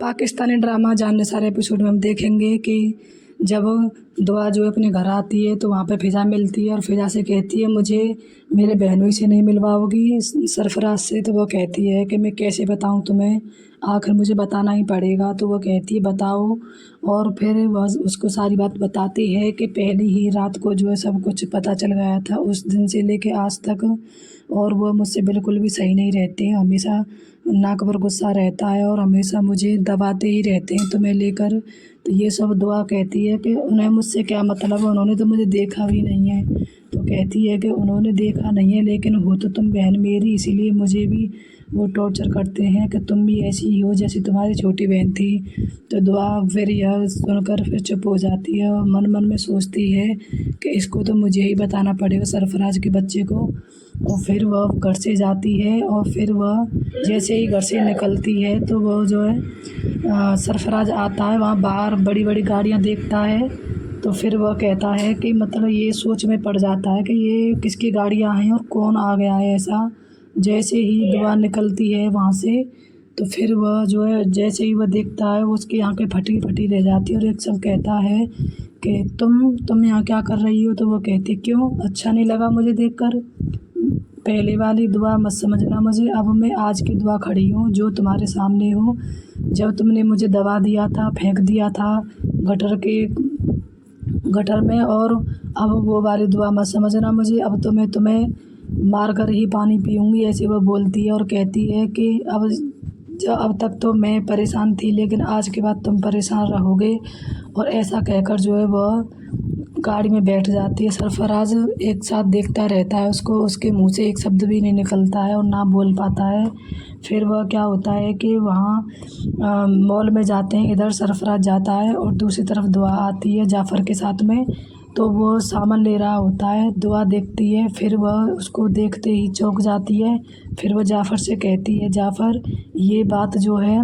Pakistani drama जानने सारे episode में हम देखेंगे कि जब दुआ जो है अपने घर आती है तो वहाँ पे फ़िज़ा मिलती है और फ़िज़ा से कहती है मुझे मेरे बहनोई से नहीं मिलवाओगी सरफ़राज से। तो वो कहती है कि मैं कैसे बताऊँ तुम्हें, आखिर मुझे बताना ही पड़ेगा। तो वो कहती है बताओ, और फिर वह उसको सारी बात बताती है कि पहली ही रात को जो है सब कुछ पता चल गया था, उस दिन से लेके आज तक। और वो मुझसे बिल्कुल भी सही नहीं रहते हैं, हमेशा नाक पर गुस्सा रहता है और हमेशा मुझे दबाते ही रहते हैं तुम्हें लेकर। तो ये सब दुआ कहती है कि उन्हें मुझसे क्या मतलब है, उन्होंने तो मुझे देखा भी नहीं है। तो कहती है कि उन्होंने देखा नहीं है लेकिन हो तो तुम बहन मेरी, इसीलिए मुझे भी वो टॉर्चर करते हैं कि तुम भी ऐसी ही हो जैसी तुम्हारी छोटी बहन थी। तो दुआ फिर यह सुनकर फिर चुप हो जाती है और मन मन में सोचती है कि इसको तो मुझे ही बताना पड़ेगा सरफ़राज के बच्चे को। और फिर वह घर से जाती है और फिर वह जैसे ही घर से निकलती है तो वो जो है सरफ़राज आता है, वहाँ बाहर बड़ी बड़ी गाड़ियाँ देखता है। तो फिर वह कहता है कि मतलब ये सोच में पड़ जाता है कि ये किसकी गाड़ियाँ हैं और कौन आ गया है ऐसा। जैसे ही दुआ निकलती है वहाँ से तो फिर वह जो है जैसे ही वह देखता है उसकी आंखें फटी फटी रह जाती है और एकदम कहता है कि तुम यहाँ क्या कर रही हो। तो वो कहती क्यों, अच्छा नहीं लगा मुझे देखकर, पहले वाली दुआ मत समझना मुझे, अब मैं आज की दुआ खड़ी हूँ जो तुम्हारे सामने हो। जब तुमने मुझे दबा दिया था, फेंक दिया था गटर में, और अब वो वाली दुआ मत समझना मुझे, अब तो मैं तुम्हें मार कर ही पानी पीऊँगी, ऐसे वो बोलती है। और कहती है कि अब तक तो मैं परेशान थी लेकिन आज के बाद तुम परेशान रहोगे। और ऐसा कहकर जो है वह गाड़ी में बैठ जाती है। सरफ़राज एक साथ देखता रहता है उसको, उसके मुंह से एक शब्द भी नहीं निकलता है और ना बोल पाता है। फिर वह क्या होता है कि वहाँ मॉल में जाते हैं, इधर सरफ़राज जाता है और दूसरी तरफ दुआ आती है जाफ़र के साथ में। तो वो सामान ले रहा होता है, दुआ देखती है, फिर वह उसको देखते ही चौंक जाती है। फिर वह जाफ़र से कहती है जाफ़र ये बात जो है,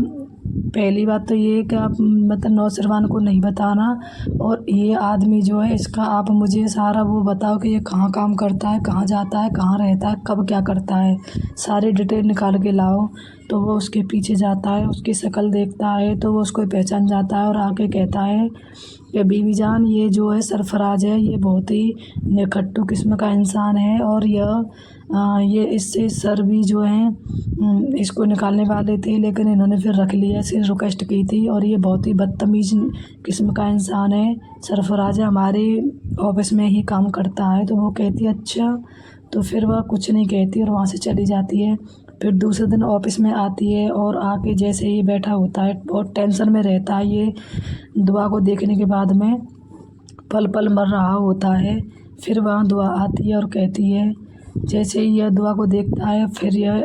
पहली बात तो ये कि आप मतलब नौशरवान को नहीं बताना, और ये आदमी जो है इसका आप मुझे सारा वो बताओ कि ये कहाँ काम करता है, कहाँ जाता है, कहाँ रहता है, कब क्या करता है, सारी डिटेल निकाल के लाओ। तो वो उसके पीछे जाता है, उसकी शक्ल देखता है तो वो उसको पहचान जाता है और आके कहता है कि बीवी जान ये जो है सरफ़राज है, ये बहुत ही निकट्टू किस्म का इंसान है और ये इससे सर भी जो हैं इसको निकालने वाले थे लेकिन इन्होंने फिर रख लिया, इसे रिक्वेस्ट की थी, और ये बहुत ही बदतमीज़ किस्म का इंसान है। सरफ़राज हमारे ऑफिस में ही काम करता है। तो वो कहती है अच्छा। तो फिर वह कुछ नहीं कहती और वहाँ से चली जाती है। फिर दूसरे दिन ऑफिस में आती है और आके जैसे ही बैठा होता है बहुत टेंशन में रहता है, ये दुआ को देखने के बाद में पल पल मर रहा होता है। फिर वहाँ दुआ आती है और कहती है, जैसे ही यह दुआ को देखता है फिर यह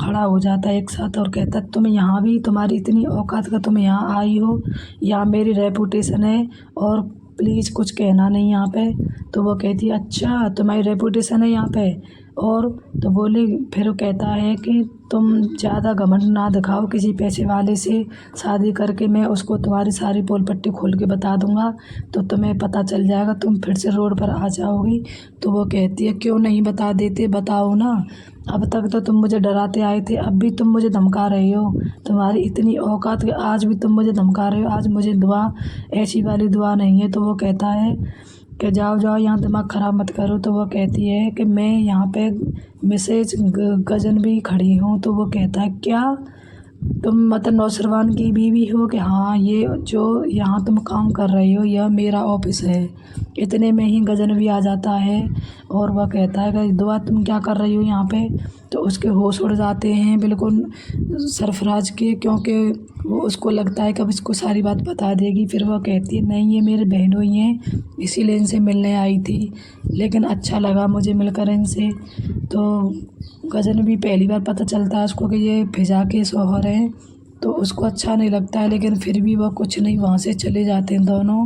खड़ा हो जाता है एक साथ और कहता है तुम यहाँ भी, तुम्हारी इतनी औकात का तुम यहाँ आई हो, यहाँ मेरी रेपुटेशन है और प्लीज़ कुछ कहना नहीं यहाँ पे। तो वो कहती है अच्छा तुम्हारी रेपुटेशन है यहाँ पे, और तो बोले, फिर वो कहता है कि तुम ज़्यादा घमंड ना दिखाओ, किसी पैसे वाले से शादी करके मैं उसको तुम्हारी सारी पोल पट्टी खोल के बता दूंगा तो तुम्हें पता चल जाएगा, तुम फिर से रोड पर आ जाओगी। तो वो कहती है क्यों नहीं बता देते, बताओ ना, अब तक तो तुम मुझे डराते आए थे, अब भी तुम मुझे धमका रहे हो, तुम्हारी इतनी औकात कि आज भी तुम मुझे धमका रहे हो, आज मुझे दुआ ऐसी वाली दुआ नहीं है। तो वो कहता है कि जाओ जाओ यहाँ दिमाग ख़राब मत करो। तो वो कहती है कि मैं यहाँ पे मिसेज गजन भी खड़ी हूँ। तो वो कहता है क्या तुम मतलब नौशरवान की बीवी हो? कि हाँ, ये जो यहाँ तुम काम कर रही हो यह मेरा ऑफिस है। इतने में ही गजन भी आ जाता है और वह कहता है कि दुआ तुम क्या कर रही हो यहाँ पे? तो उसके होश उड़ जाते हैं बिल्कुल सरफ़राज के, क्योंकि वो उसको लगता है कि अब इसको सारी बात बता देगी। फिर वह कहती है नहीं ये मेरे बहनोई हैं, इसीलिए इनसे मिलने आई थी, लेकिन अच्छा लगा मुझे मिलकर इनसे। तो गजन भी पहली बार पता चलता है उसको कि ये फ़िज़ा के शौहर हैं, तो उसको अच्छा नहीं लगता है लेकिन फिर भी वह कुछ नहीं, वहाँ से चले जाते हैं दोनों।